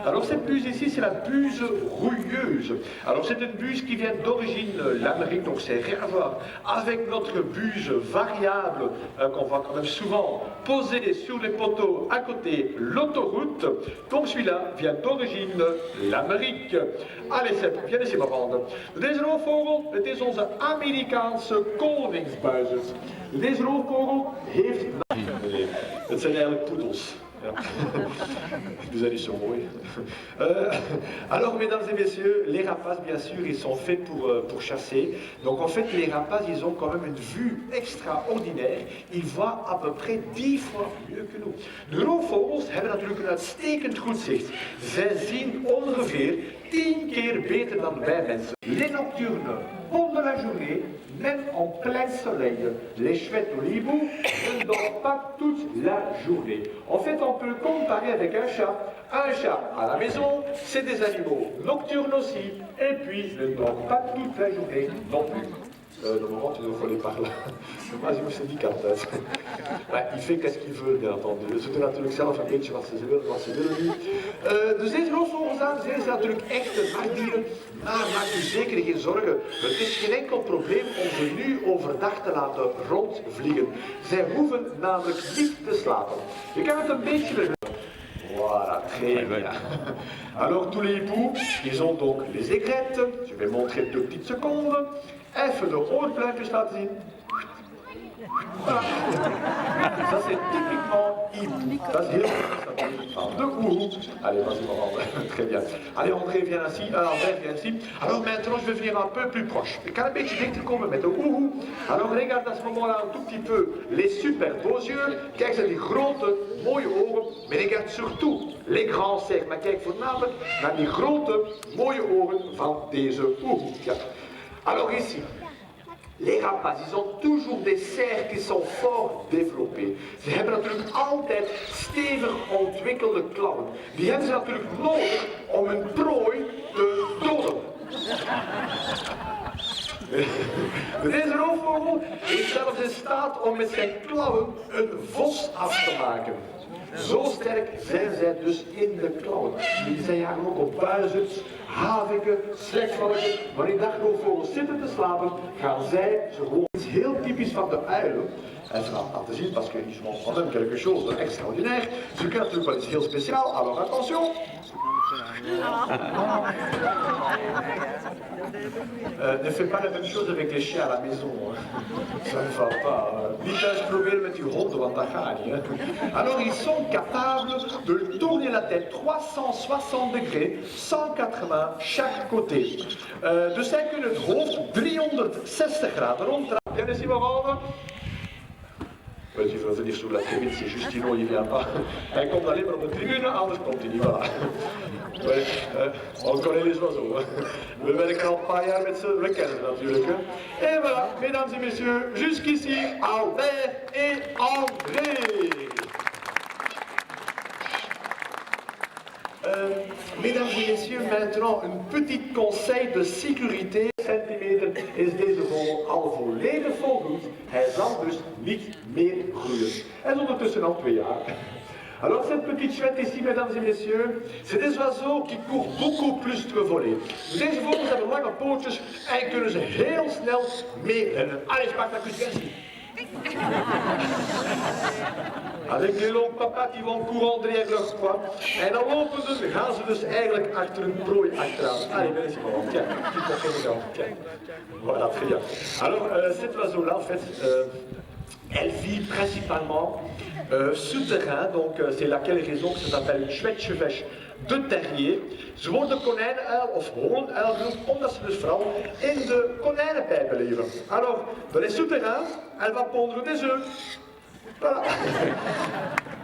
Alors cette buse ici, c'est la buse rouilleuse. Alors c'est une buse qui vient d'origine l'Amérique, donc c'est rien à voir avec notre buse variable qu'on voit quand même souvent posée sur les poteaux à côté l'autoroute. Donc celui-là vient d'origine l'Amérique. Allee Sepp, viens eens even handen. Deze roofvogel, het is onze Amerikaanse koningsbuizerd. Deze roofvogel heeft... Nee, het zijn eigenlijk poedels. Ja. Vous allez sur moi. Alors, mesdames et messieurs, les rapaces, bien sûr, ils sont faits pour chasser. Donc, en fait, les rapaces, ils ont quand même une vue extraordinaire. Ils voient à peu près 10 fois mieux que nous. De roofvogels hebben natuurlijk een uitstekend goed zicht. Zij zien ongeveer 10 keer beter dan wij mensen. Les nocturnes, pendant la journée, même en plein soleil, les chouettes au hibou ne dorment pas toute la journée. En fait, on peut comparer avec un chat. Un chat à la maison, c'est des animaux nocturnes aussi, et puis ne dorment pas toute la journée non plus. Le moment, tu dois voler par là. Maar ze moesten die kant uit. Maar il fait qu'est-ce qu'il veut, bien entendu. Ze doen natuurlijk zelf een beetje wat ze willen nu. Dus deze roofvogels, dames en heren, zijn natuurlijk echte nachtdieren. Maar maak u zeker geen zorgen. Het is geen enkel probleem om ze nu overdag te laten rondvliegen. Zij hoeven namelijk niet te slapen. Je kan het een beetje beginnen. Voilà, très bien. Alors tous les hiboux, ils ont donc les aigrettes. Je vais montrer 2 petites secondes. Even de oorpluimpjes laten zien. Voilà. Ça c'est typiquement hibou. Ça c'est heel typisch de ourou. Allez, vas-y maman. Très bien. Allez, André, viens ici. Albert, viens ici. Alors maintenant, je vais venir un peu plus proche. Ik kan een beetje dichter komen met de ourou. Alors regarde à ce moment-là un tout petit peu les super beaux yeux. Kijk, zijn die grote, mooie ogen. Maar regarde surtout les grands cercles. Maar kijk voornamelijk naar die grote, mooie ogen van deze ourou. Ja. Alors ici, les rapaces, ils ont toujours des cercles qui sont fort développés. Ze hebben natuurlijk altijd stevig ontwikkelde klauwen. Die hebben ze natuurlijk nodig om hun prooi te doden. Deze roofvogel is zelfs in staat om met zijn klauwen een vos af te maken. Zo sterk zijn zij dus in de klauwen. Die zijn jagen ook op buizerds, haviken, slechtvalken. Wanneer dagroofvogels zitten te slapen, gaan zij ze gewoon. Het is heel typisch van de uilen. En ze gaan laten zien, parce qu'ils font quand même quelque chose d'extraordinaire. Ze kunnen natuurlijk wel iets heel speciaal. Alors attention. Ne fais pas la même chose avec les chiens à la maison. Ça ne va pas. Niet thuis proberen met die honden, want dat gaat niet. Alors ils sont capables de tourner la tête 360 degrés, 180 chaque côté. Dus zij kunnen het hoofd 360 graden ronddraaien. Viens ici, Maman. Tu veux venir sur la tribune, c'est Justino, il vient pas. Hij komt alleen maar op de tribune, anders komt hij niet. Voilà. Ouais, on connaît les oiseaux. We werken al een paar jaar met ze, we kennen ze natuurlijk. Et voilà, mesdames et messieurs, jusqu'ici, Albert et André. Mesdames et messieurs, maintenant een petit conseil de sécurité. Centimeter is deze vogel al volledig volgroeid. Hij zal dus niet meer groeien. Hij is ondertussen al 2 jaar. Alors cette petite chouette ici, mesdames et messieurs, c'est des oiseaux qui courent beaucoup plus que voler. Deze vogels hebben lange pootjes en kunnen ze heel snel meerennen. Allez, pak dat kusje. Avec les longs papas qui vont courant derrière leur proie. En dan lopen ze, gaan ze dus eigenlijk achter hun prooi achteraan. Allez, viens ici, maman. Tiens, tu peux faire le Tiens. Voilà, très bien. Alors, cet oiseau-là, en fait, elle vit principalement souterrain, donc c'est laquelle raison que ça s'appelle chouette chevêche de terrier. Ze worden konijnenuil of hoornuil genoemd, omdat ze dus vooral in de konijnenpijpen leven. Alors, dans les souterrains, elle va pondre des œufs. Voilà.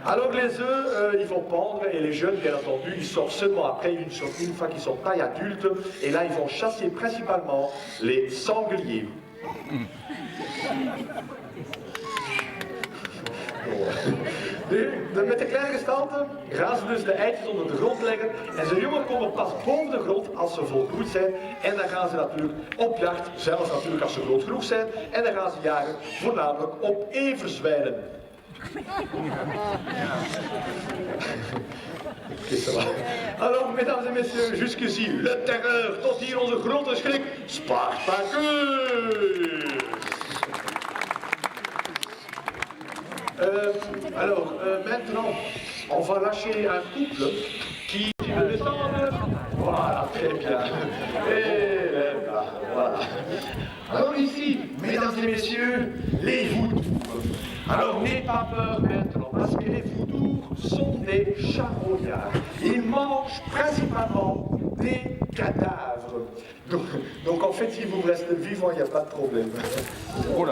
Alors les œufs, ils vont pendre et les jeunes, bien entendu, ils sortent seulement après, une fois qu'ils sont taille adulte, et là ils vont chasser principalement les sangliers. Met de kleine gestalte gaan ze dus de eitjes onder de grond leggen en zijn jongen komen pas boven de grond als ze volgroeid zijn en dan gaan ze natuurlijk op jacht, zelfs natuurlijk als ze groot genoeg zijn en dan gaan ze jagen voornamelijk op everzwijnen. Alors, mesdames et messieurs, jusqu'ici, le terreur tot hier onze grote schrik, Spartacus! Maintenant, on va lâcher un couple qui veut descendre. Voilà, très bien. Et là, voilà. Alors ici, mesdames et messieurs, les vautours. Alors n'ayez pas peur maintenant, parce que les vautours sont des charognards. Ils mangent principalement des cadavres. Donc en fait, si vous restez vivant, il n'y a pas de problème.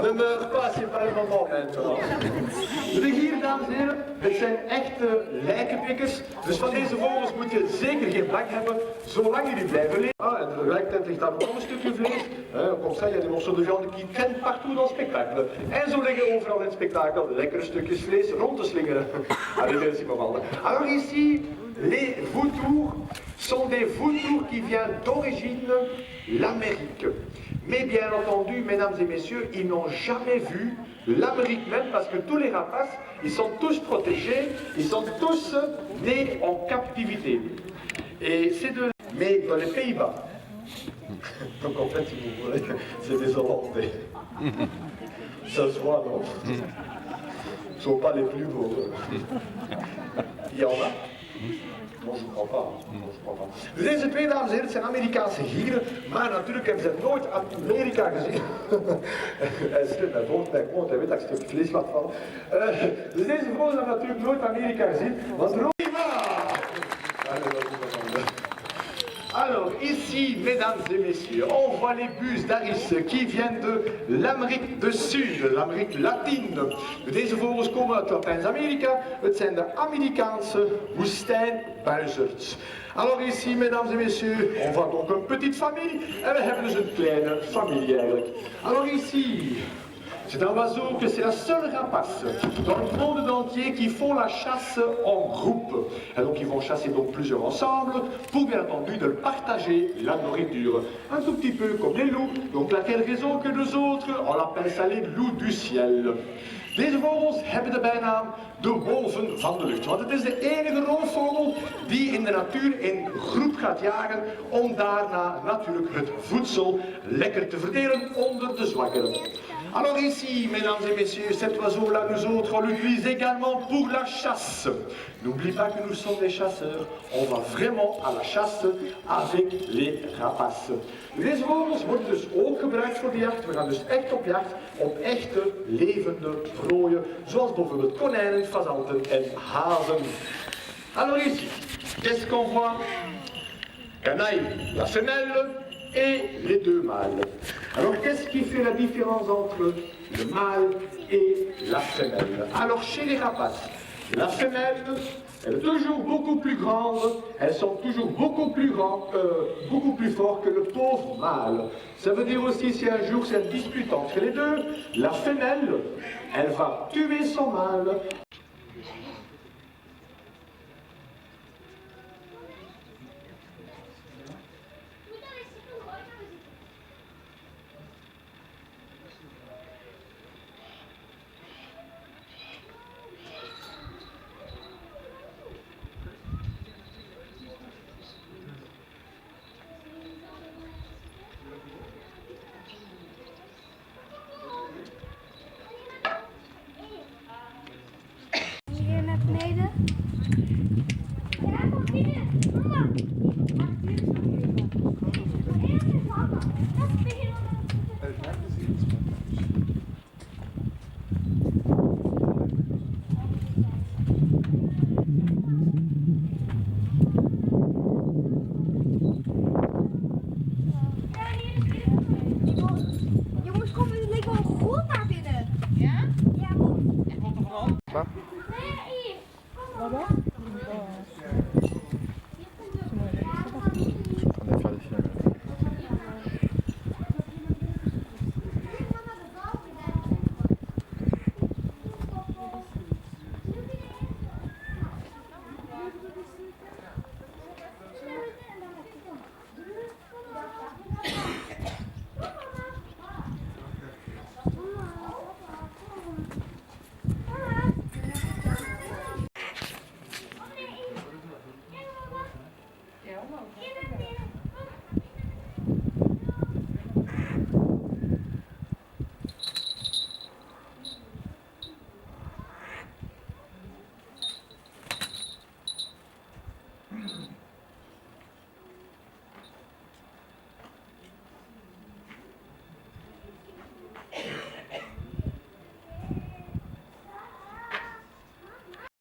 Ne meurs pas, c'est pas le moment maintenant. De hier, dames en heren, het zijn echte lijkenpikkers. Dus van deze vogels moet je zeker geen bak hebben, zolang jullie blijven leven. Ah, en tegelijkertijd ligt daar ook nog een stukje vlees. Comme ça, il y a des morceaux de viande qui traînent partout dans le spectacle. En zo liggen overal in het spektakel lekkere stukjes vlees rond te slingeren. Allez, merci maman. Alors ici, les vautours sont des vautours qui viennent d'origine l'Amérique. Mais bien entendu, mesdames et messieurs, ils n'ont jamais vu l'Amérique même parce que tous les rapaces, ils sont tous protégés, ils sont tous nés en captivité. Et c'est de... Mais dans les Pays-Bas. Donc en fait, si vous voulez, c'est des Hollandais. Ça se voit, non? Ils ne sont pas les plus beaux. Il y en a? Non, je ne crois pas. Dus deze twee dames en heren, het zijn Amerikaanse gieren, maar natuurlijk hebben ze nooit Amerika gezien. Hij schudt mij voort, hij komt, hij weet dat ik een stuk vlees laat vallen. Dus deze vrouwen hebben natuurlijk nooit Amerika gezien, want Alors ici, mesdames et messieurs, on voit les bus d'Aris qui viennent de l'Amérique du Sud, l'Amérique latine. Deze vogels komen uit Latijns-Amerika, het zijn de Amerikaanse woestijnbuizerds. Alors ici, mesdames et messieurs, on voit donc een petite famille, en we hebben dus een kleine familie eigenlijk. Alors ici... C'est un oiseau que c'est la seule rapace dans le monde entier qui font la chasse en groupe. Et donc ils vont chasser donc plusieurs ensemble pour bien entendu de partager la nourriture. Un tout petit peu comme les loups, donc laquelle raison que nous autres, on l'appelle ça les loups du ciel. Deze vogels hebben de bijnaam de wolven van de lucht. Want het is de enige roofvogel die in de natuur in groep gaat jagen om daarna natuurlijk het voedsel lekker te verdelen onder de zwakkeren. Alors ici, mesdames et messieurs, cet oiseau-là, nous autres, on l'utilise également pour la chasse. N'oublie pas que nous sommes des chasseurs. On va vraiment à la chasse avec les rapaces. Deze vogels worden dus ook gebruikt voor de jacht. We gaan dus echt op jacht op echte levende prooien, zoals bijvoorbeeld konijnen, fazanten en hazen. Alors ici, qu'est-ce qu'on voit? Canaille, la femelle, et les deux mâles. Alors qu'est-ce qui fait la différence entre le mâle et la femelle? Alors chez les rapaces, la femelle, elle est toujours beaucoup plus grande, elles sont toujours beaucoup plus fortes que le pauvre mâle. Ça veut dire aussi si un jour c'est une dispute entre les deux, la femelle, elle va tuer son mâle. Vamos,